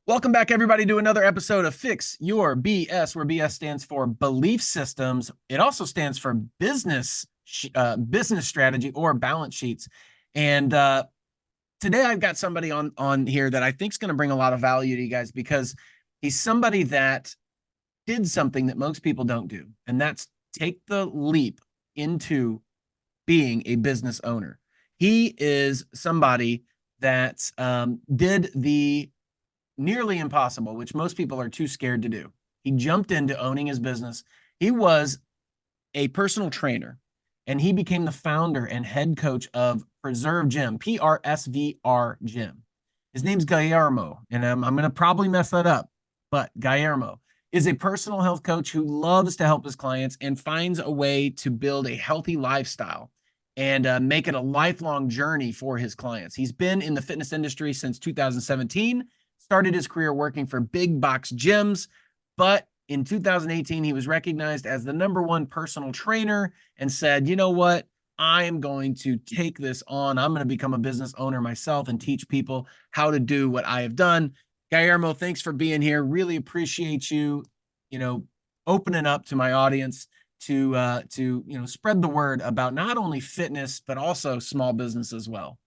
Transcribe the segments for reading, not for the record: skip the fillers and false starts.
Welcome back, everybody, to another episode of Fix Your BS, where BS stands for belief systems. It also stands for business strategy or balance sheets. And today I've got somebody on here that I think is going to bring a lot of value to you guys because he's somebody that did something that most people don't do, and that's take the leap into being a business owner. He is somebody that did the nearly impossible, which most people are too scared to do. He jumped into owning his business. He was a personal trainer, and he became the founder and head coach of Preserve Gym, PRSVR Gym. His name's Guillermo, and I'm going to probably mess that up, but Guillermo is a personal health coach who loves to help his clients and finds a way to build a healthy lifestyle and make it a lifelong journey for his clients. He's been in the fitness industry since 2017, started his career working for big box gyms, but in 2018, he was recognized as the #1 personal trainer and said, you know what? I am going to take this on. I'm going to become a business owner myself and teach people how to do what I have done. Guillermo, thanks for being here. Really appreciate you, opening up to my audience to spread the word about not only fitness, but also small business as well.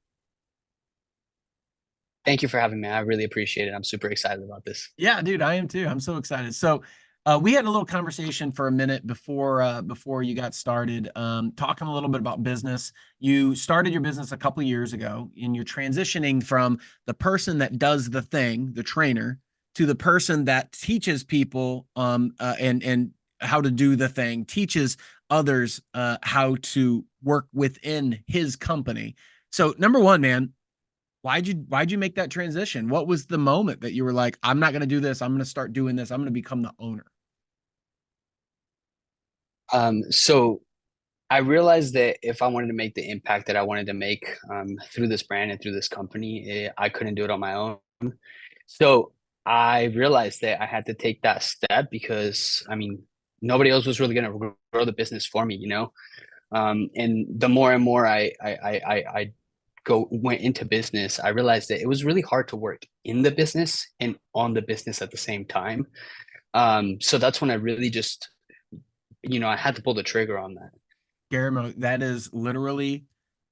Thank you for having me. I really appreciate it. I'm super excited about this. Yeah, dude, I am too. I'm so excited. So, we had a little conversation for a minute before you got started, talking a little bit about business. You started your business a couple of years ago, and you're transitioning from the person that does the thing, the trainer, to the person that teaches people and how to do the thing, teaches others how to work within his company. So, number one, man, why'd you make that transition? What was the moment that you were like, I'm not going to do this. I'm going to start doing this. I'm going to become the owner. So I realized that if I wanted to make the impact that I wanted to make through this brand and through this company, I couldn't do it on my own. So I realized that I had to take that step because, I mean, nobody else was really going to grow the business for me, you know? And the more and more I went into business, I realized that it was really hard to work in the business and on the business at the same time. So that's when I really just, I had to pull the trigger on that. Guillermo, that is literally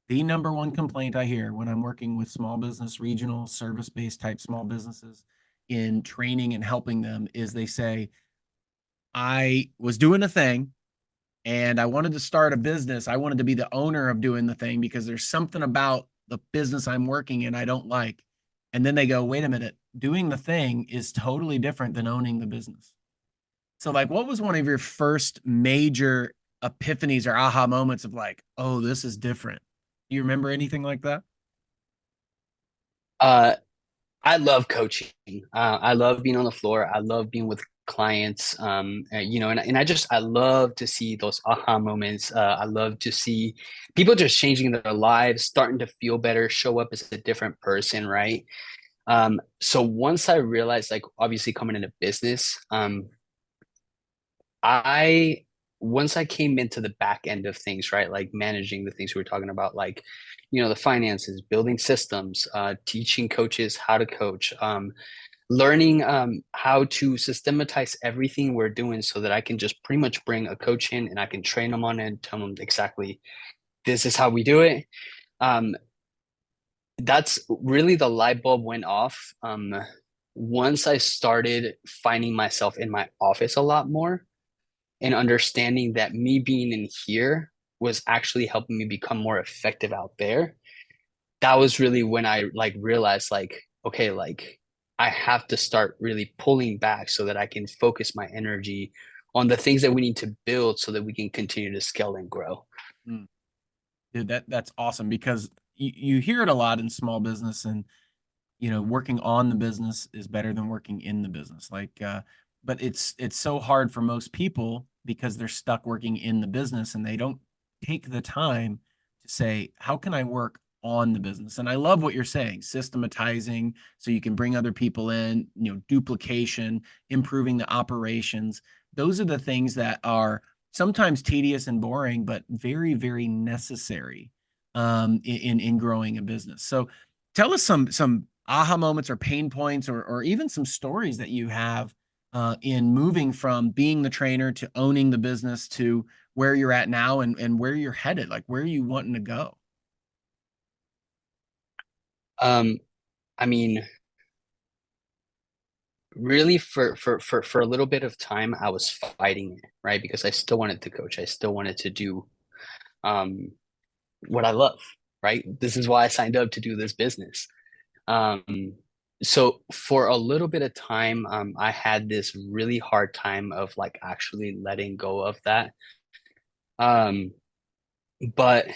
the #1 complaint I hear when I'm working with small business, regional, service-based type small businesses in training and helping them is they say, I was doing a thing and I wanted to start a business. I wanted to be the owner of doing the thing because there's something about the business I'm working in I don't like. And then they go, wait a minute, doing the thing is totally different than owning the business. So, like, what was one of your first major epiphanies or aha moments of like, oh, this is different? Do you remember anything like that? Uh, I love coaching. I love being on the floor. I love being with clients. And I love to see those aha moments. I love to see people just changing their lives, starting to feel better, show up as a different person, right? So once I realized, like, obviously coming into business, I once I came into the back end of things, right? Like managing the things we were talking about, like, the finances, building systems, teaching coaches how to coach, learning how to systematize everything we're doing so that I can just pretty much bring a coach in and I can train them on it and tell them exactly this is how we do it. Um, that's really the light bulb went off. Once I started finding myself in my office a lot more and understanding that me being in here was actually helping me become more effective out there. That was really when I like realized like, okay, like I have to start really pulling back so that I can focus my energy on the things that we need to build so that we can continue to scale and grow. Mm. Dude, that's awesome because you hear it a lot in small business, and working on the business is better than working in the business. But it's so hard for most people because they're stuck working in the business and they don't take the time to say, how can I work on the business? And I love what you're saying, systematizing so you can bring other people in, duplication, improving the operations. Those are the things that are sometimes tedious and boring, but very, very necessary in growing a business. So tell us some aha moments or pain points, or even some stories that you have in moving from being the trainer to owning the business to where you're at now, and where you're headed, like where are you wanting to go? Um, I mean, really for a little bit of time, I was fighting it, right? Because I still wanted to coach. I still wanted to do um what I love, right? This is why I signed up to do this business. Um, so for a little bit of time, I had this really hard time of like actually letting go of that. Um, but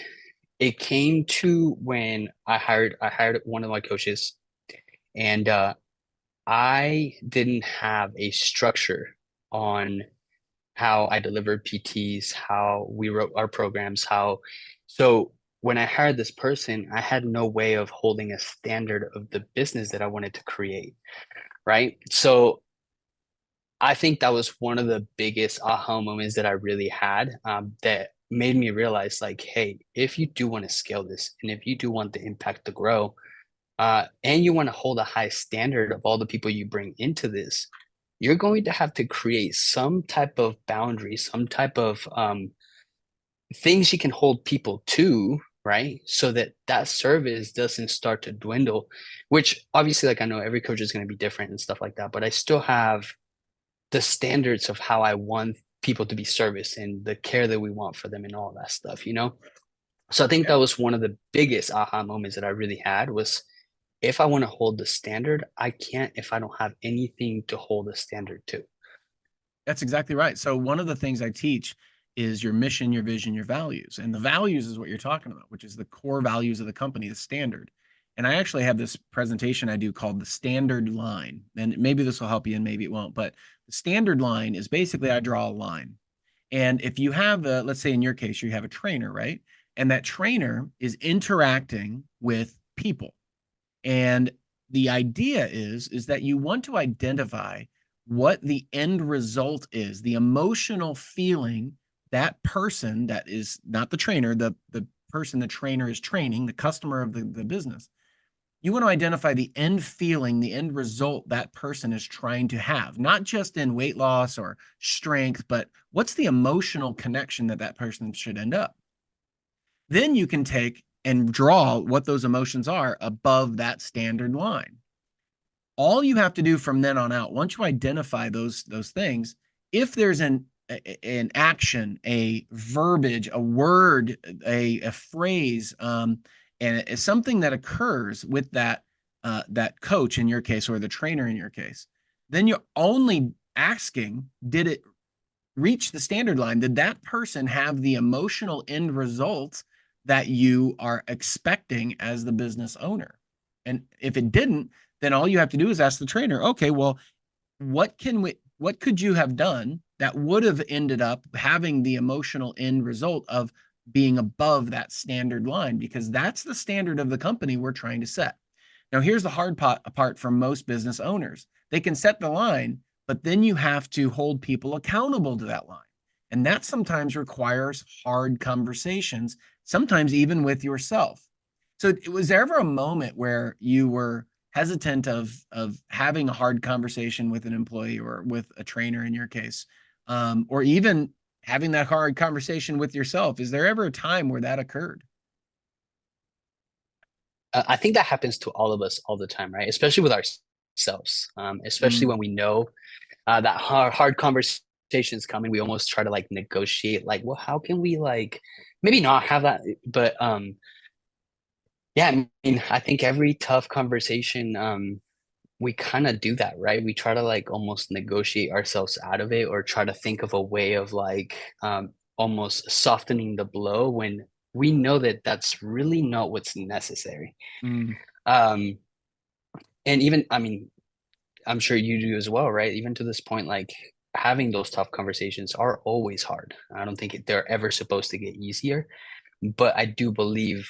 it came to when I hired one of my coaches, and I didn't have a structure on how I delivered PTs, how we wrote our programs, how so when I hired this person, I had no way of holding a standard of the business that I wanted to create, right? So I think that was one of the biggest aha moments that I really had, that made me realize like, hey, if you do want to scale this and if you do want the impact to grow, and you want to hold a high standard of all the people you bring into this, you're going to have to create some type of boundary, some type of things you can hold people to, right? So that that service doesn't start to dwindle, which obviously, like I know every coach is going to be different and stuff like that, but I still have the standards of how I want people to be serviced and the care that we want for them and all that stuff, you know? So I think Yeah. that was one of the biggest aha moments that I really had was if I want to hold the standard, I can't if I don't have anything to hold the standard to. That's exactly right. So one of the things I teach is your mission, your vision, your values. And the values is what you're talking about, which is the core values of the company, the standard. And I actually have this presentation I do called the standard line. And maybe this will help you and maybe it won't, but the standard line is basically I draw a line. And if you have a, let's say in your case, you have a trainer, right? And that trainer is interacting with people. And the idea is that you want to identify what the end result is, the emotional feeling that person that is not the trainer, the person the trainer is training, the customer of the business. You want to identify the end feeling, the end result that person is trying to have, not just in weight loss or strength, but what's the emotional connection that that person should end up. Then you can take and draw what those emotions are above that standard line. All you have to do from then on out, once you identify those things, if there's an action, a verbiage, a word, a phrase, and it's something that occurs with that coach in your case or the trainer in your case, then you're only asking, did it reach the standard line? Did that person have the emotional end results that you are expecting as the business owner? And if it didn't, then all you have to do is ask the trainer, okay, well, what could you have done that would have ended up having the emotional end result of being above that standard line? Because that's the standard of the company we're trying to set. Now, here's the hard part for most business owners. They can set the line, but then you have to hold people accountable to that line. And that sometimes requires hard conversations, sometimes even with yourself. So, was there ever a moment where you were hesitant of having a hard conversation with an employee or with a trainer in your case, or even having that hard conversation with yourself? Is there ever a time where that occurred? I think that happens to all of us all the time, right? Especially with ourselves, especially Mm, when we know that hard conversations coming. We almost try to like negotiate, like, well, how can we like maybe not have that, but yeah, I mean, I think every tough conversation, we kind of do that, right? We try to like almost negotiate ourselves out of it or try to think of a way of like almost softening the blow when we know that that's really not what's necessary. mm. Um, and even, I mean, I'm sure you do as well, right? Even to this point, like having those tough conversations are always hard. I don't think they're ever supposed to get easier, but I do believe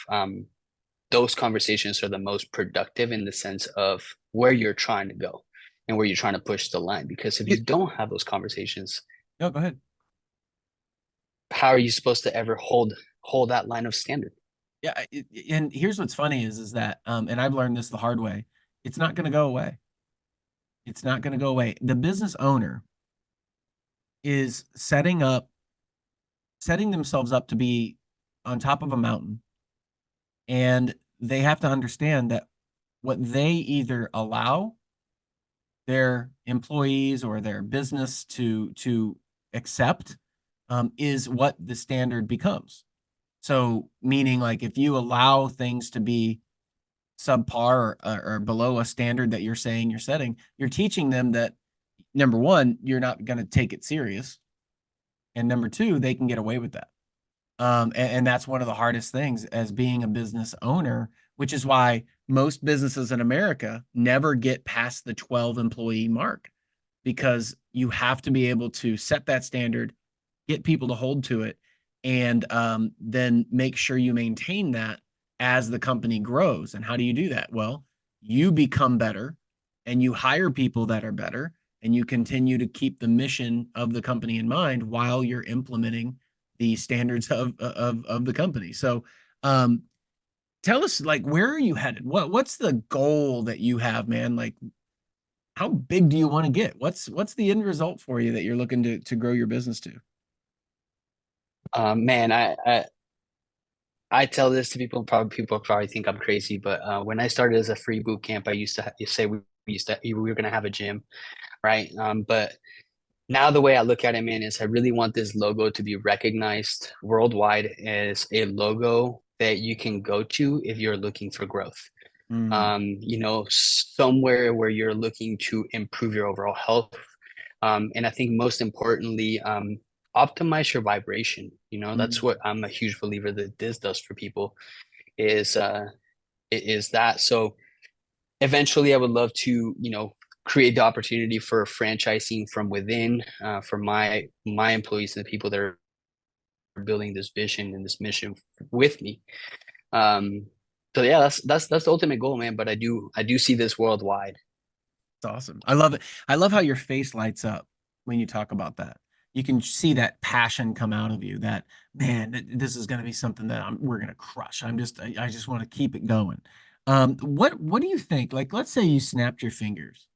those conversations are the most productive in the sense of where you're trying to go and where you're trying to push the line. Because if you You, don't have those conversations, no, go ahead. how are you supposed to ever hold that line of standard? Yeah, and here's what's funny is that, and I've learned this the hard way. It's not going to go away. It's not going to go away. The business owner is setting themselves up to be on top of a mountain, and they have to understand that what they either allow their employees or their business to accept is what the standard becomes. So, meaning like if you allow things to be subpar or below a standard that you're saying you're setting, you're teaching them that number one, you're not going to take it serious, and number two, they can get away with that. And that's one of the hardest things as being a business owner, which is why most businesses in America never get past the 12 employee mark because you have to be able to set that standard, get people to hold to it, and then make sure you maintain that as the company grows. And how do you do that? Well, you become better and you hire people that are better and you continue to keep the mission of the company in mind while you're implementing the standards of the company. So, um, tell us like where are you headed? What's the goal that you have, man? Like how big do you want to get? What's the end result for you that you're looking to grow your business to? Man, I tell this to people. Probably people probably think I'm crazy, but when I started as a free boot camp, I used to say we used to we were gonna have a gym, right? But now the way I look at it, man, is I really want this logo to be recognized worldwide as a logo that you can go to if you're looking for growth. Mm, Somewhere where you're looking to improve your overall health. And I think most importantly, optimize your vibration. That's mm, what I'm a huge believer that this does for people is is that. So eventually I would love to, create the opportunity for franchising from within, for my employees and the people that are building this vision and this mission with me. Um, so yeah, that's the ultimate goal, man. But I do see this worldwide. it's awesome. I love it. I love how your face lights up when you talk about that. You can see that passion come out of you. That man, this is going to be something that we're going to crush. I just want to keep it going. What do you think? Like, let's say you snapped your fingers,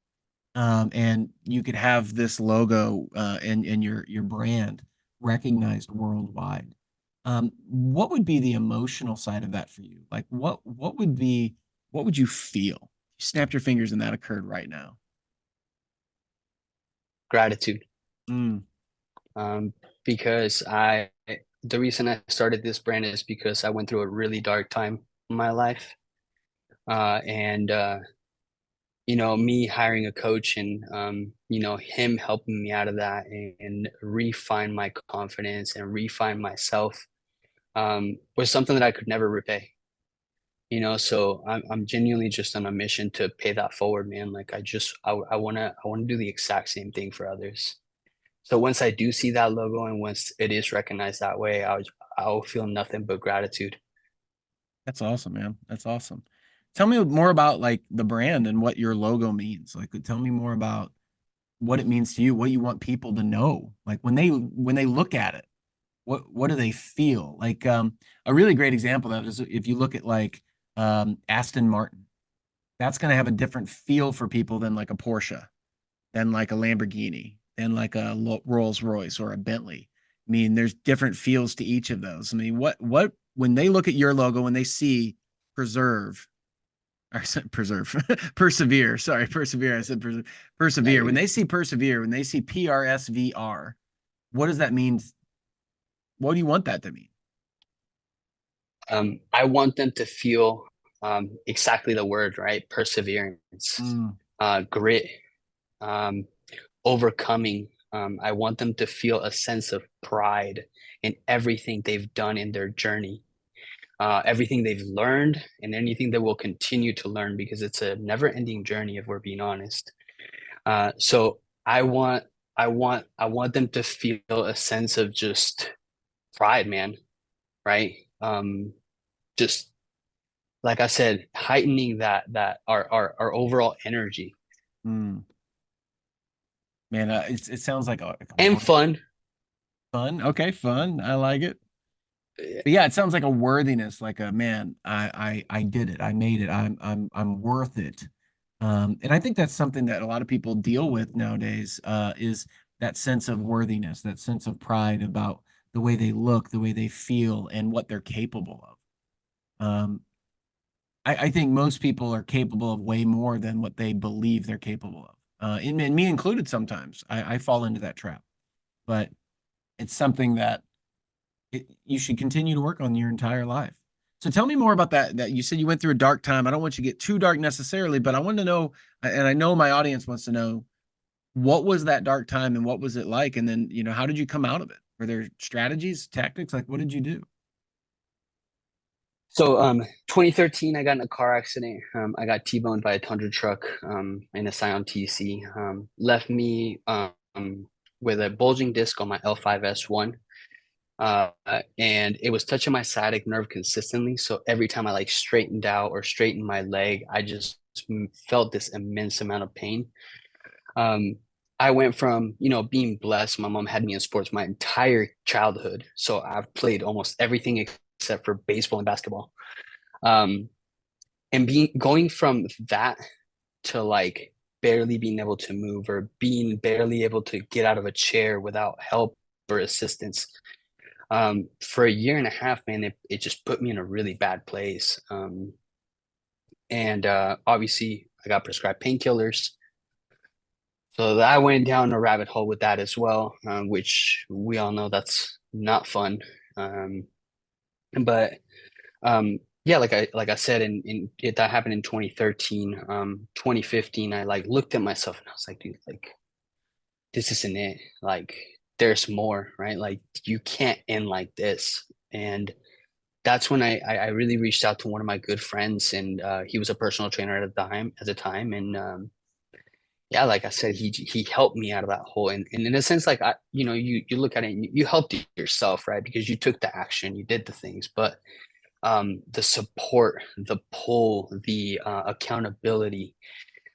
and you could have this logo and your brand recognized worldwide. What would be the emotional side of that for you? Like, what would you feel? You snapped your fingers and that occurred right now. Gratitude. Mm, Um, because the reason I started this brand is because I went through a really dark time in my life. And me hiring a coach and him helping me out of that and refine my confidence and refine myself was something that I could never repay. So I'm genuinely just on a mission to pay that forward, man. Like I wanna do the exact same thing for others. So once I do see that logo and once it is recognized that way, I'll feel nothing but gratitude. that's awesome, man. That's awesome. Tell me more about like the brand and what your logo means. Like, tell me more about what it means to you, what you want people to know. Like when they look at it, what do they feel? Like a really great example of that is if you look at like Aston Martin, that's going to have a different feel for people than like a Porsche, than like a Lamborghini, than like a Rolls Royce or a Bentley. I mean, there's different feels to each of those. I mean, what when they look at your logo, when they see preserve or preserve, persevere, sorry, persevere. I said No, persevere. you're When good. they see persevere, when they see PRSVR, what does that mean? What do you want that to mean? I want them to feel exactly the word, right? Perseverance, Mm, grit, um, overcoming. I want them to feel a sense of pride in everything they've done in their journey, everything they've learned, and anything that will continue to learn because it's a never-ending journey if we're being honest. So I want them to feel a sense of just pride, man, right? Just like I said, heightening that our overall energy mm. Man, it sounds like a and fun. fun. Okay, fun. I like it. But yeah, it sounds like a worthiness, like a man. I did it. I made it. I'm worth it. And I think that's something that a lot of people deal with nowadays, is that sense of worthiness, that sense of pride about the way they look, the way they feel, and what they're capable of. I think most people are capable of way more than what they believe they're capable of. And me included sometimes. I fall into that trap. But it's something that you should continue to work on your entire life. So tell me more about that you said you went through a dark time. I don't want you to get too dark necessarily, but I want to know, and I know my audience wants to know, what was that dark time and what was it like? And then, how did you come out of it? Were there strategies, tactics? Like, what did you do? So, 2013, I got in a car accident. I got T-boned by a Tundra truck, in a Scion TC. Left me, with a bulging disc on my L5S1. Uh, and it was touching my sciatic nerve consistently. So every time I like straightened out or straightened my leg, I just felt this immense amount of pain. Um, I went from, being blessed. My mom had me in sports my entire childhood. So I've played almost everything except for baseball and basketball. Um, and being going from that to like barely being able to move or being barely able to get out of a chair without help or assistance, for a year and a half, man, it just put me in a really bad place. And obviously I got prescribed painkillers. So I went down a rabbit hole with that as well, which we all know that's not fun. Um, but yeah, like I said, that happened in 2013. 2015, I like looked at myself and I was like, dude, like this isn't it. Like there's more, right? Like you can't end like this. And that's when I really reached out to one of my good friends, and he was a personal trainer at the time, and yeah, like I said, he helped me out of that hole, and in a sense, like you look at it, and you helped yourself, right? Because you took the action, you did the things, but the support, the pull, the accountability,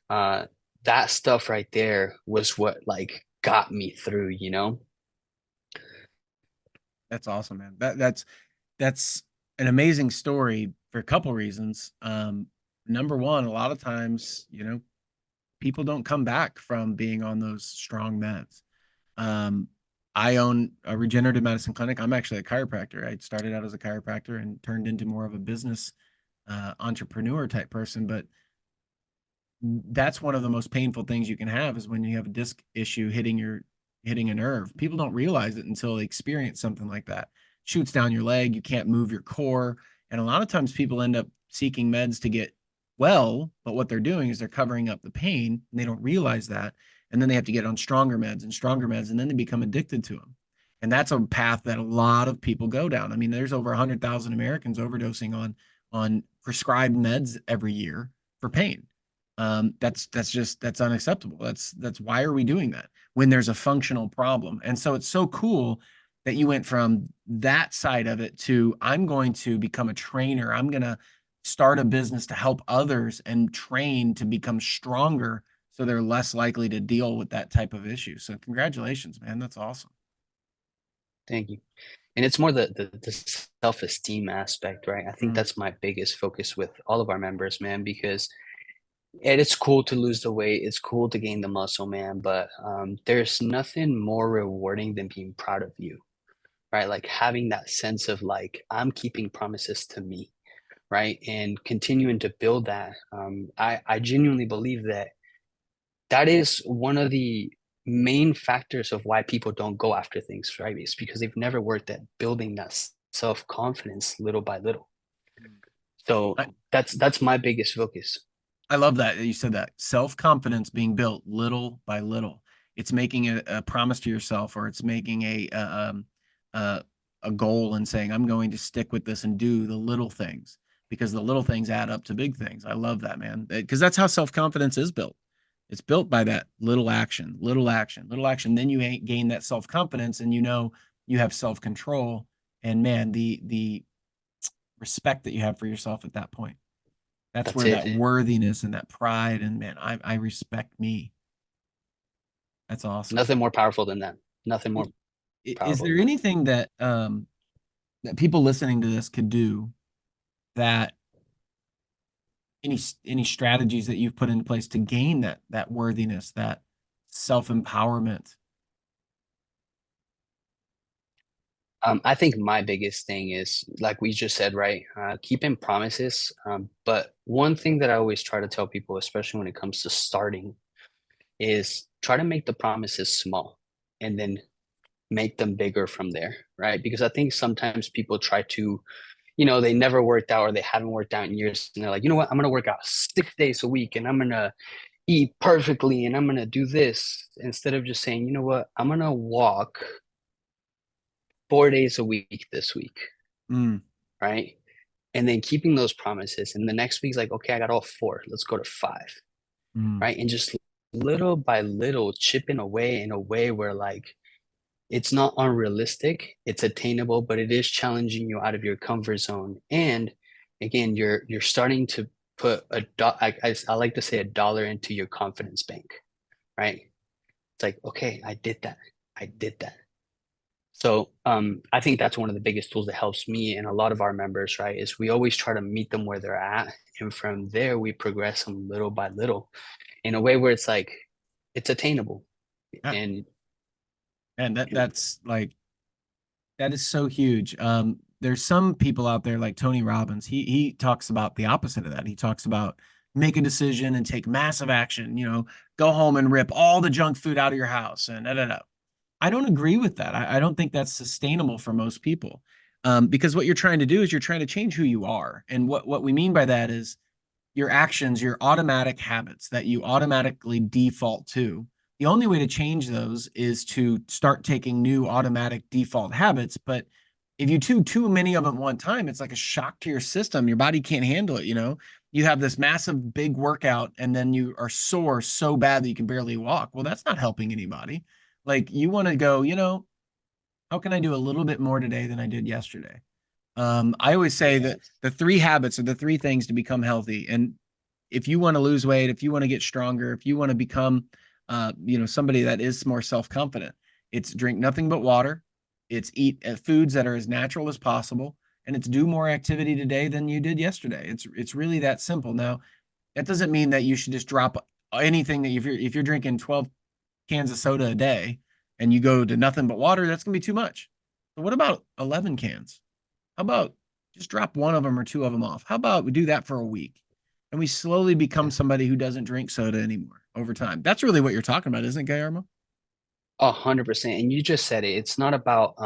uh, that stuff right there was what like got me through, you know? That's awesome, man. That's an amazing story for a couple reasons. Number one, a lot of times, people don't come back from being on those strong meds. Um, I own a regenerative medicine clinic. I'm actually a chiropractor. I started out as a chiropractor and turned into more of a business entrepreneur type person. But that's one of the most painful things you can have is when you have a disc issue hitting a nerve. People don't realize it until they experience something like that. Shoots down your leg, you can't move your core, and a lot of times people end up seeking meds to get well, but what they're doing is they're covering up the pain, and they don't realize that, and then they have to get on stronger meds, and then they become addicted to them. And that's a path that a lot of people go down. I mean, there's over 100,000 Americans overdosing on prescribed meds every year for pain. That's unacceptable. That's why are we doing that when there's a functional problem? And so it's so cool that you went from that side of it to I'm going to become a trainer. I'm going to start a business to help others and train to become stronger so they're less likely to deal with that type of issue. So congratulations, man. That's awesome. Thank you. And it's more the self-esteem aspect, right? I think Mm, that's my biggest focus with all of our members, man, because it's cool to lose the weight, it's cool to gain the muscle, man, but there's nothing more rewarding than being proud of you, right? Like having that sense of like I'm keeping promises to me, right? And continuing to build that. I genuinely believe that that is one of the main factors of why people don't go after things, right? It's because they've never worked at building that self-confidence little by little. mm. So I, that's my biggest focus. I love that you said that. Self-confidence being built little by little. It's making a promise to yourself, or it's making a a goal and saying, I'm going to stick with this and do the little things because the little things add up to big things. I love that, man. Because that's how self-confidence is built. It's built by that little action, little action, little action. Then you gain that self-confidence and you have self-control. And man, the respect that you have for yourself at that point. That's That's where it. that worthiness and that pride and man, I respect me. That's awesome. Nothing more powerful than that. Nothing more Is powerful there than that. anything that people listening to this could do that any strategies that you've put into place to gain that worthiness, that self-empowerment? I think my biggest thing is, like we just said, right? Keeping promises. But one thing that I always try to tell people, especially when it comes to starting, is try to make the promises small and then make them bigger from there, right? Because I think sometimes people try to, they never worked out or they haven't worked out in years. And they're like, you know what? I'm going to work out 6 days a week and I'm going to eat perfectly and I'm going to do this instead of just saying, you know what? I'm going to walk 4 days a week this week, Mm, right? And then keeping those promises. And the next week's like, okay, I got all four. Let's go to five, mm. right? And just little by little chipping away in a way where like it's not unrealistic, it's attainable, but it is challenging you out of your comfort zone. And again, you're starting to put I like to say a dollar into your confidence bank, right? It's like, okay, I did that. I did that. So I think that's one of the biggest tools that helps me and a lot of our members, right? Is we always try to meet them where they're at. And from there, we progress them little by little in a way where it's like it's attainable. Yeah. And, And and that's like that is so huge. There's some people out there like Tony Robbins. He talks about the opposite of that. He talks about make a decision and take massive action. Go home and rip all the junk food out of your house and da, da, da. I don't agree with that. I don't think that's sustainable for most people. Because what you're trying to do is you're trying to change who you are. And what we mean by that is your actions, your automatic habits that you automatically default to. The only way to change those is to start taking new automatic default habits. But if you do too many of them at one time, it's like a shock to your system. Your body can't handle it. You have this massive big workout and then you are sore so bad that you can barely walk. Well, that's not helping anybody. Like you want to go, how can I do a little bit more today than I did yesterday? I always say that yes, the three habits are the three things to become healthy. And if you want to lose weight, if you want to get stronger, if you want to become, somebody that is more self-confident, it's drink nothing but water. It's eat foods that are as natural as possible, and it's do more activity today than you did yesterday. It's really that simple. Now, that doesn't mean that you should just drop anything that if you're drinking 12 cans of soda a day and you go to nothing but water, that's gonna be too much. So what about 11 cans? How about just drop one of them or two of them off? How about we do that for a week and we slowly become yeah. somebody who doesn't drink soda anymore over time? That's really what you're talking about, isn't it, Guillermo? 100%. And you just said it. It's not about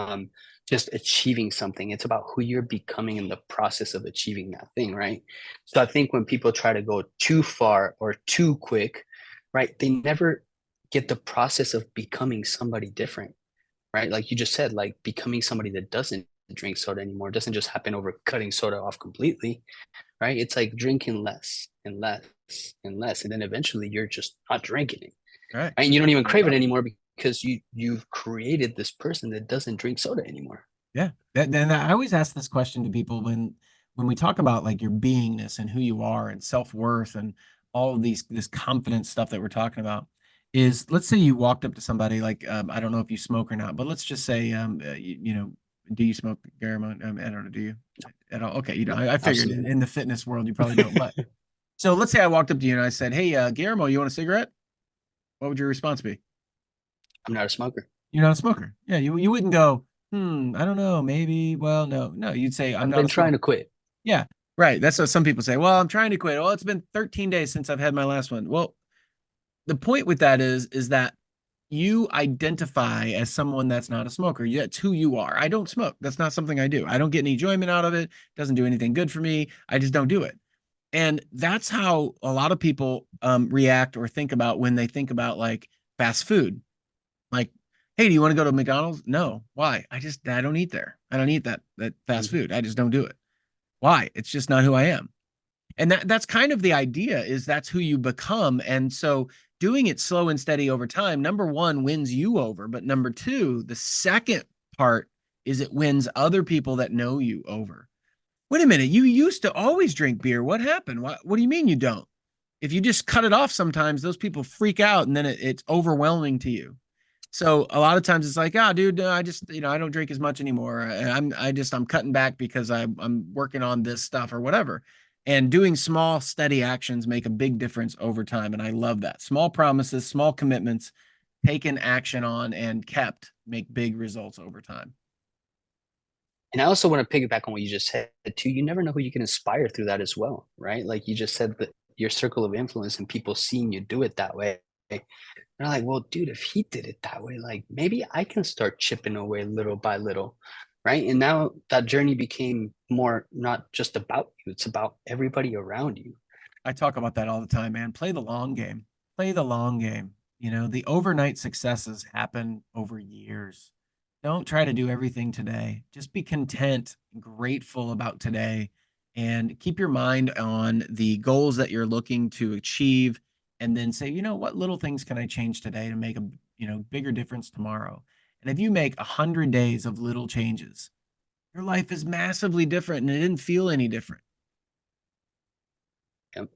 just achieving something. It's about who you're becoming in the process of achieving that thing, right? So I think when people try to go too far or too quick, right, they never get the process of becoming somebody different, right? Like you just said, like becoming somebody that doesn't drink soda anymore doesn't just happen over cutting soda off completely, right? It's like drinking less and less and less. And then eventually you're just not drinking it, All right. and You're you don't drinking even like crave it coffee. anymore because you've created this person that doesn't drink soda anymore. Yeah. Then I always ask this question to people when we talk about like your beingness and who you are and self-worth and all of this confidence stuff that we're talking about is let's say you walked up to somebody like I don't know if you smoke or not, but let's just say do you smoke, Guillermo? I don't know, do you at all? Okay, you don't. No, I figured absolutely. in the fitness world you probably don't, but so let's say I walked up to you and I said, "Hey, Guillermo, you want a cigarette?" What would your response be? I'm not a smoker. You're not a smoker. Yeah, you wouldn't go, I don't know, maybe. Well, no, no. You'd say, I'm I've not a been trying smoker. to quit. Yeah, right. That's what some people say. Well, I'm trying to quit. Well, it's been 13 days since I've had my last one. Well, the point with that is that you identify as someone that's not a smoker. That's who you are. I don't smoke. That's not something I do. I don't get any enjoyment out of it. Doesn't do anything good for me. I just don't do it. And that's how a lot of people react or think about when they think about like fast food. Like, hey, do you want to go to McDonald's? No. Why? I don't eat there. I don't eat that fast Mhm. food. I just don't do it. Why? It's just not who I am. And that's kind of the idea is that's who you become. And so doing it slow and steady over time, number one, wins you over. But number two, the second part is it wins other people that know you over. Wait a minute, you used to always drink beer. What happened? What do you mean you don't? If you just cut it off sometimes, those people freak out and then it's overwhelming to you. So a lot of times it's like, oh, dude, I just, I don't drink as much anymore. I'm cutting back because I'm working on this stuff or whatever. And doing small, steady actions make a big difference over time. And I love that. Small promises, small commitments, taken action on and kept make big results over time. And I also want to piggyback on what you just said too. You never know who you can inspire through that as well, right? Like you just said that your circle of influence and people seeing you do it that way. They're like, well, dude, if he did it that way, like maybe I can start chipping away little by little, right? And now that journey became more not just about you, it's about everybody around you. I talk about that all the time, man. Play the long game. Play the long game. You know, the overnight successes happen over years. Don't try to do everything today. Just be content, grateful about today, and keep your mind on the goals that you're looking to achieve. And then say, you know, what little things can I change today to make a bigger difference tomorrow? And if you make 100 days of little changes, your life is massively different, and it didn't feel any different. Yep,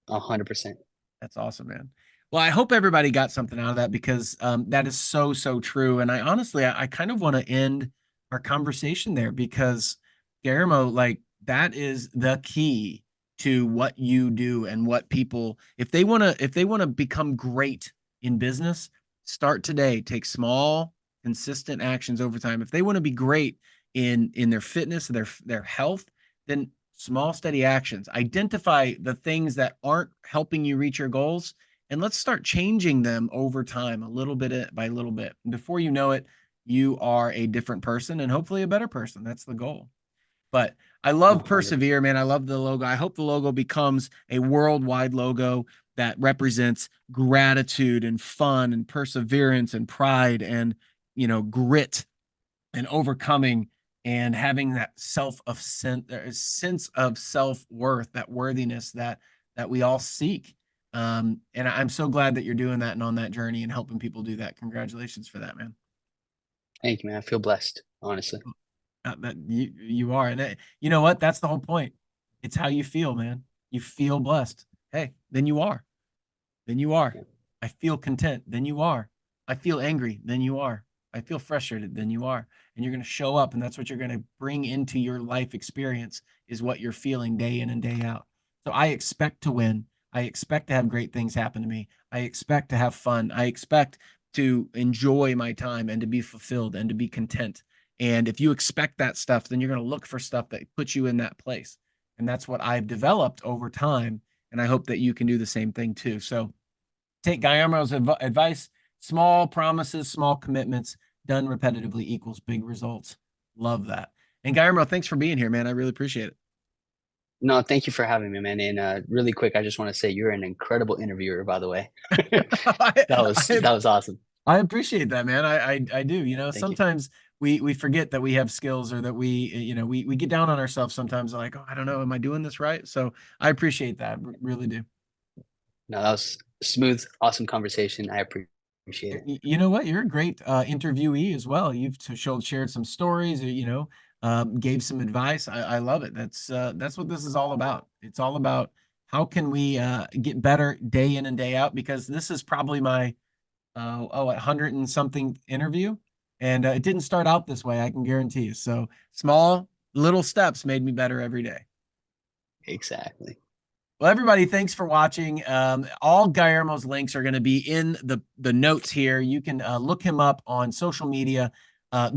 100%. That's awesome, man. Well, I hope everybody got something out of that because that is so, so true. And I honestly, I kind of want to end our conversation there because Guillermo, like that is the key to what you do and what people, if they want to become great in business, start today. Take small, consistent actions over time. If they want to be great in their fitness, their health, then small, steady actions. Identify the things that aren't helping you reach your goals, and let's start changing them over time, a little bit by little bit. And before you know it, you are a different person and hopefully a better person. That's the goal. But I love 100%. Persevere, man. I love the logo. I hope the logo becomes a worldwide logo that represents gratitude and fun and perseverance and pride and, grit and overcoming and having that sense of self-worth, that worthiness that we all seek. And I'm so glad that you're doing that and on that journey and helping people do that. Congratulations for that, man. Thank you, man. I feel blessed, honestly. That you are, and you know what? That's the whole point. It's how you feel, man. You feel blessed. Hey, then you are. Then you are. Yeah. I feel content. Then you are. I feel angry. Then you are. I feel frustrated. Then you are. And you're going to show up, and that's what you're going to bring into your life experience is what you're feeling day in and day out. So I expect to win. I expect to have great things happen to me. I expect to have fun. I expect to enjoy my time and to be fulfilled and to be content. And if you expect that stuff, then you're going to look for stuff that puts you in that place. And that's what I've developed over time. And I hope that you can do the same thing too. So take Guillermo's advice. Small promises, small commitments done repetitively equals big results. Love that. And Guillermo, thanks for being here, man. I really appreciate it. No, thank you for having me, man. And really quick, I just want to say you're an incredible interviewer, by the way. I, That was I, that was awesome. I appreciate that, man. I do. Thank you. Sometimes we forget that we have skills or that we get down on ourselves sometimes like, oh, I don't know, am I doing this right? So I appreciate that. Really do. No, that was smooth, awesome conversation. I appreciate it. You know what? You're a great interviewee as well. You've shared some stories, or, gave some advice. I love it. That's what this is all about. It's all about how can we get better day in and day out, because this is probably my 100 and something interview, and it didn't start out this way. I can guarantee you. So small little steps made me better every day. Exactly. Well, everybody, thanks for watching. All Guillermo's links are going to be in the notes here. You can look him up on social media.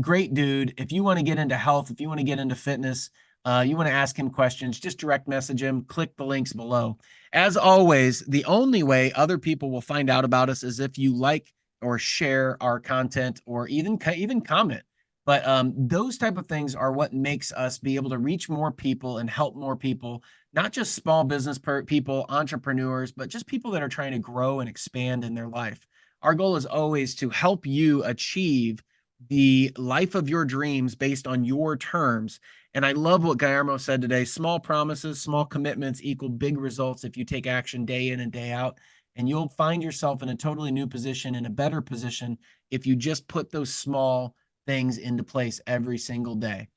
Great dude. If you want to get into health, if you want to get into fitness, you want to ask him questions, just direct message him. Click the links below. As always, the only way other people will find out about us is if you like or share our content or even comment. But those type of things are what makes us be able to reach more people and help more people, not just small business people, entrepreneurs, but just people that are trying to grow and expand in their life. Our goal is always to help you achieve the life of your dreams based on your terms. And I love what Guillermo said today. Small promises, small commitments equal big results if you take action day in and day out. And you'll find yourself in a totally new position, in a better position, if you just put those small things into place every single day.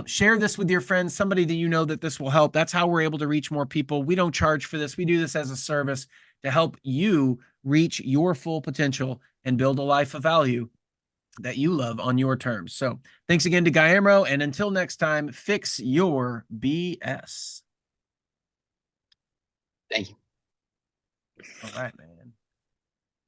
Share this with your friends, somebody that you know that this will help. That's how we're able to reach more people. We don't charge for this. We do this as a service to help you reach your full potential and build a life of value that you love on your terms. So thanks again to Guillermo. And until next time, fix your BS. Thank you. All right, man.